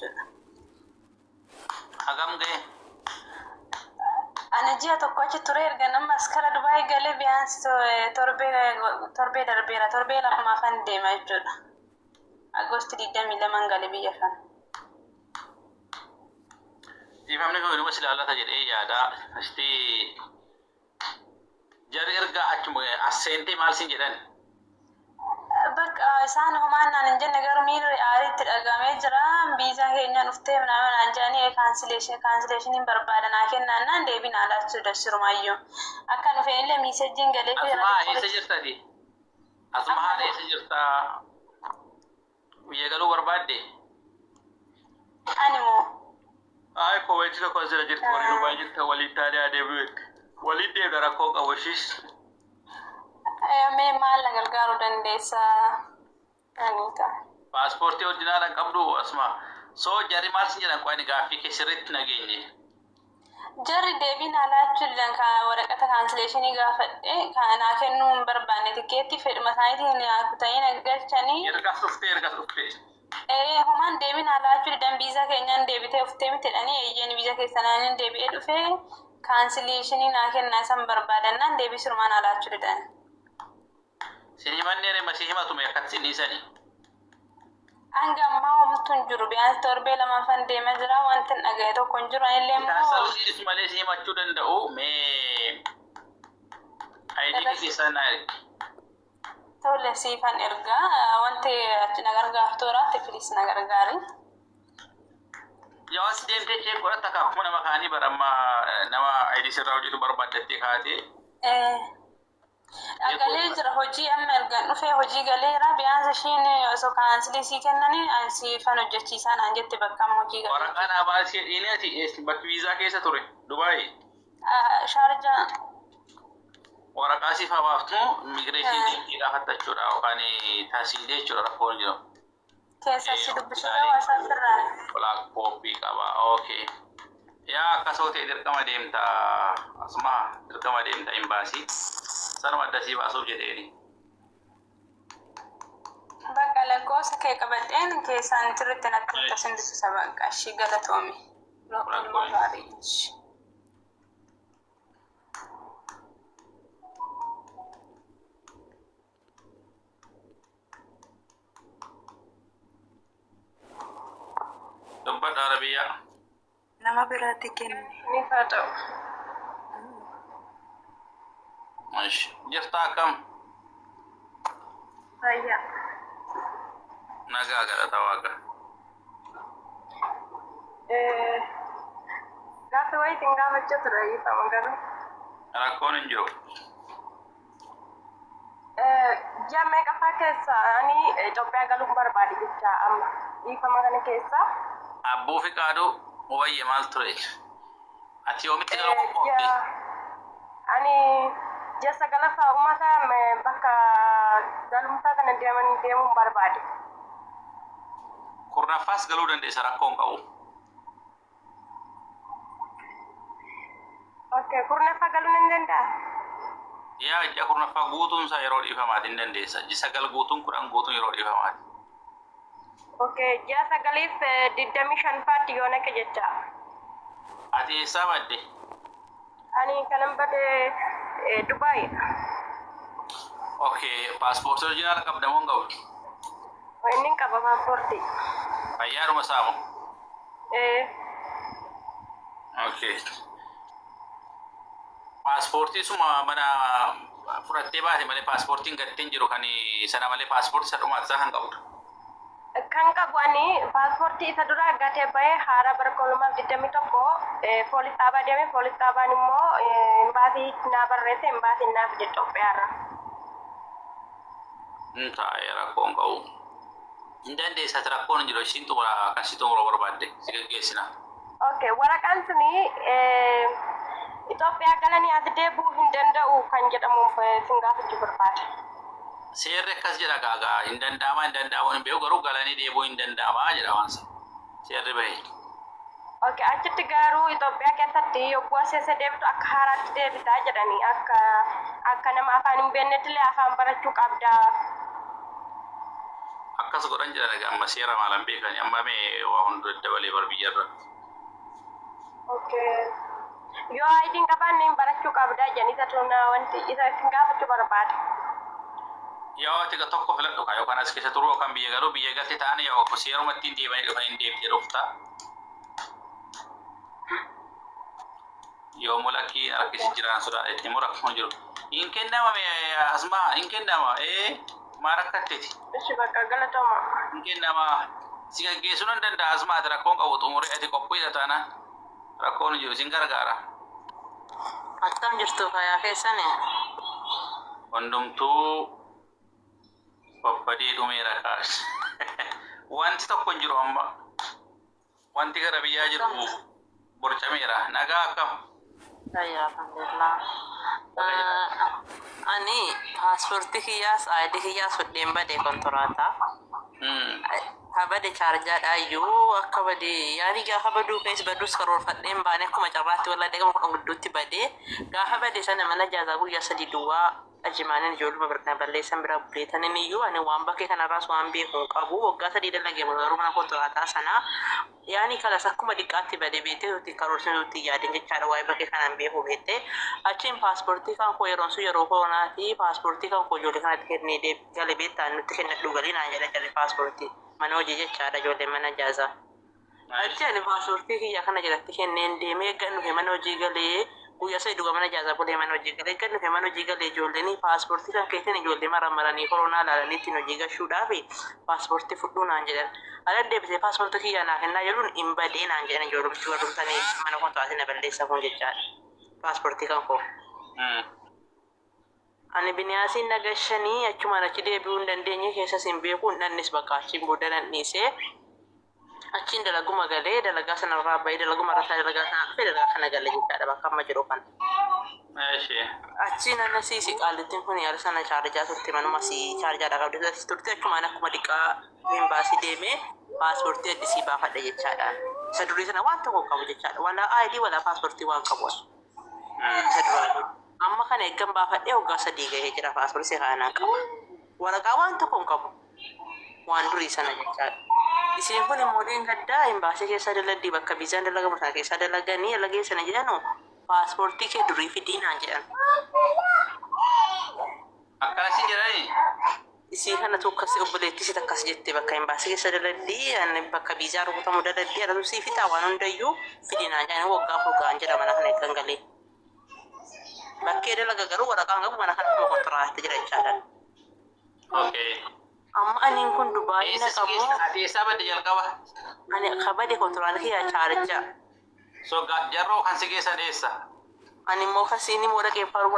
jechuudha. Hagam ga'e? Ani ji'a tokko achi ture erga nama askara Dubaay galee biyaansi torbee darbeera. Torbee lamaafan deema jechuudha. Agoosti 22 galee biyya kana. Ifamni kun inuma silaalata jedhee yaada. Asti jarri erga achuma asseentee maal sin jedhan? Bakka isaan homaannaan hin jenne garuu miirri aariitti dhagamee jira. Biizaa keenyaan dhuftee naan jedhanii kaansileeshiniin barbaadanaa kennaannaan deebiin alaachuu dashirumayyuu. Akka dhufeen illee miisejjiin galee fi Asuma eessa jirtati? Asuma haala eessa jirtaa? Biyya galuu barbaadde? Ani moo? Ay, koweetti tokko asirra jirtu waliin dhufaa jirta waliin taanee adeemee waliin deemna rakkoo qabu ishiis. Mee maal na gargaaruu dandeessaa? Anita. Paaspoortii orjinaala qabdu asuma. Soo jarri maal sin jedhan qo'ani gaaffii kee sirriitti nageenye. Jarri deebiin alaachuu didan waraqata kaansileeshinii gaafadhe naa kennuu hin barbaanne tikeetti fedhuma isaaniitiin kutanii galchanii. Ergas dhuftee. Homaan deebiin alaachuu didan biizaa keenyaan deebitee uftee mitedhanii eeyyeen biizaa keessanaan deebi'ee dhufee kaansileeshinii naa kennaa isaan barbaadannaan deebisumaan alaachuu didan. Sini manneen masii himatume akkatti dhiisanii. Hanga ammaa homtuun jiru biyaansi torbee lamaafan deemaa jira wanti dhaga'e tokko hin jiru anillee immoo. Taasisu malee si himachuu danda'u mee ayidii keessan naa ergi. Tole siifan ergaa wanti achi na gargaartu jiraatti filis na gargaari. Yoo as deemtee ishee godhatta akkuma nama kaanii baramma nama ayidii sirraa hojjetu barbaaddattee kaatee. Galee jira hojii amma ergan dhufee hojii galeera biyaansi ishiin osoo kaansilii sii kennanii siifan hojjechiisaa naan jette bakka hojii galee. Waraqaan abaasii dhiineeti bakki viizaa keessa ture Dubaay. Shaarjaa. Waraqaa siif habaaftu immigireeshinii gaafattachuudha yookaan taasilee jechuudha rakkoon jiru. Keessa si dubbisuudha waasaa firraa. Walaa kooppii qaba okay. Yaa akkasoo ta'e dirqama deemta asuma dirqama deemta imbaasii. Sanuma adda sii baasuuf jedheeni. Bakka lakkoofsa kee qabadheen keessaan sirriitti natti himta dubbisa bakka ishii galatoomi. Loqolmoo gaarii. Dubbadha Arabiyaa. Nama biraatti kenne. Ni haa ta'u. Jirtaa akkam? Fayyaa. Nagaa galata waaqa. Gaaffii wayiitiin gaafachuu ture ifama garuu. Rakkoon hin jiru. Ji'a meeqafaa keessa ani Itoophiyaa galuun barbaade jecha amma ifama kana keessa. Abbuu fi qaaduu wayyee maal ture? Ati yoomitti galuu qophoofte? Ani ji'a sagalaffaa uummata bakka galumsaa kana deemuun barbaade. Kurnaffaas galuu dandeessa rakkoon qabu. Okay, kurnaffaa galuu ni danda'a? Yaa ji'a kurnaffaa guutuunsaa yeroo dhiifamaati hin dandeessa. Ji'a sagal guutuun 10 guutuun yeroo dhiifamaati. Okay, ji'a sagaliif 25 faatti yoo naqe jecha. Ati eessaa badde? Ani kanan bade Dubai. Okay, paaspoortii orjinaala qabda moo hin qabdu? Inni qaba paaspoortii. Fayyaadhuma saamu? Okay. Paaspoortii suma mana fudhattee baate malee paaspoortiin gattee hin jiru kan sana malee paaspoortii isa dhumaati isaa kan qabdu. Kan qabu ani paaspoortii isa dura gatee bahee haara bara 2021 poolis dhaabaa deeme poolis dhaabaan immoo imbaasii naa barreesse imbaasiin naaf jedhe Itoophiyaarra. Taa'ee rakkoon qabu. Hin dandeessa rakkoon hin jiru ishiin xumura kan si xumura barbaadde si gaggeessina. Okay, waraqaan suni Itoophiyaa galanii as deebi'uu hin danda'u kan jedhamuuf sin gaafachuu barbaada. Seerri akkas jedha gaagaa hin danda'amaa hin danda'amu hin beeku garuu galanii deebi'uu hin danda'amaa jedha waansa. Seerri bahee. Okay, achitti garuu Itoophiyaa keessatti yogguu asirra deebitu akka haaraatti deebitaa jedhanii akka nama afaan hin beeknetti illee afaan barachuu qabda. akkas godhan jedhan egaa amma seera maalan beekani amma mee waa hunda dabalee barbiyya irratti. Okay. Yoo ayidiin qabaanne hin barachuu qabdaa jenita tuna wanti isa ittiin gaafachuu barbaada. Yoo ati tokko filadhu kaa yookaan as keessa turuu yookaan biyya galuu biyya galte ta'anii yoo seeruma ittiin deemanii dhufan hin deemtee dhufta. Yoo mulakki harkisi jiraan sodaa itti murakkuma jiru. Hin kennama asmaa hin kennama maal rakkatteeti. Ishi bakka galatooma. Hin kennama si gaggeessuu nan danda'a asmaa ati rakkoon qabu xumuree ati qophiidha taanaan rakkoon jiru sin gargaara. Attam jirtu fayyaa keessani? Hundumtuu babbadee dhumeera kaas. Wanti tokko hin jiru amma. Wanti gara biyyaa jiru borcameera. Nagaa akkam? Fayyaa alhamdulillah. Ani paaspoortii kiyyaas ayidii kiyyaas fudheen badee kontoraataa. Habade chaarjaadhaayyuu akka badee yaani gaafa baduu keessa baduus karoorfadheen baane akkuma carraatti walla deegama kudhan gidduutti badee gaafa badee sana mana jaazaa guyyaa sadii duwwaa ajimaanin ijoolluma birnaa balleessan bira buleetanin iyyuu ani waan bakkee kanarraas waan beekuun qabu waggaa sadii dalagee garuu mana kontoraataa sanaa yaani kalas akkuma diqqaatti badee beetee nuti karoorsituutti yaadin jechaadha waa'ee bakkee kanaan beekuu beettee achiin paaspoortii kan koo yeroon sun yeroo koronaati paaspoortii kan koo ijoollee kanatti kennee galee beektaan nutti kennadhu galii naan jedha jalli paaspoortii mana hojii jechaadha ijoollee mana jaazaa. Achi ani paaspoortii kiyya kana jalatti kenneen deemee gan dhufe mana hojii galee guyyaa sadii dhuga mana jaazaa bulee mana hojii galee gan dhufe mana hojii galee ijoolleen paaspoortii kan keessan ijoollee maranii koronaa ilaalanii ittiin hojii gashuudhaaf paaspoortii fudhuu naan jedhan. Ala deebisee paaspoortii kiyya naa kennaa jedhuun hin badee naan jedhan ijoollee warrumtanii mana kontoraatii na balleessa kun jechaadha. Paaspoortii kan koo. Ani biniyaasiin nagashanii achumaan achi deebi'uu hin dandeenye keessas hin beeku nannis bakka achiin booda nan dhiisee achiin dalaguma galee dalagaa sanarraa bahee dalaguma irratti dalagaa sana dhufee dalagaa kana galee jechaadha bakka amma jiru kana. Achiin anna siisi qaalittiin kun yaada sana chaarjaa turte manuma si chaarjaadha qabdi turte achumaan akkuma dhiqaa embaasii deemee paaspoortii addisii baafadha jechaadha. Isa durii sana waan tokko qabu jechaadha. Walaa ayidii walaa paaspoortii waan qabu. Isa duraa. Amma kana eeggan baafadhee waggaa sadii gahee jira paaspoortii kanaan qaba. Waraqaa waan tokko hin qabu. Waan durii sana jechaadha. Isiin kun immoo gaddaa embaasii keessa dalagdii bakka viizaan dalagamu sana keessa dalaganii dalagee sana jedhanu paaspoortii kee durii fidii naan jedhan. Akkasii jedhanii? Isii kana tokkas obboleettii si takkas jettee bakka embaasii keessa dalagdii bakka viizaa rukutamu dalagdii adatu sii fitaa waan hundayyuu fidii naan jedhan waggaa furgaan jedha mana kana eeggan galee. Bakkee dalaga garuu waraqaan qabu mana kana kontoraatii jira jechaadha. Amma aniin kun Dubaayii na qabu. Adeesaa badde jalqaba. Ani kabade kontoraatii kiyyaa chaarjaa. So jarroo kan si geessan eessa? Ani immoo kasiini moo dhaqee faru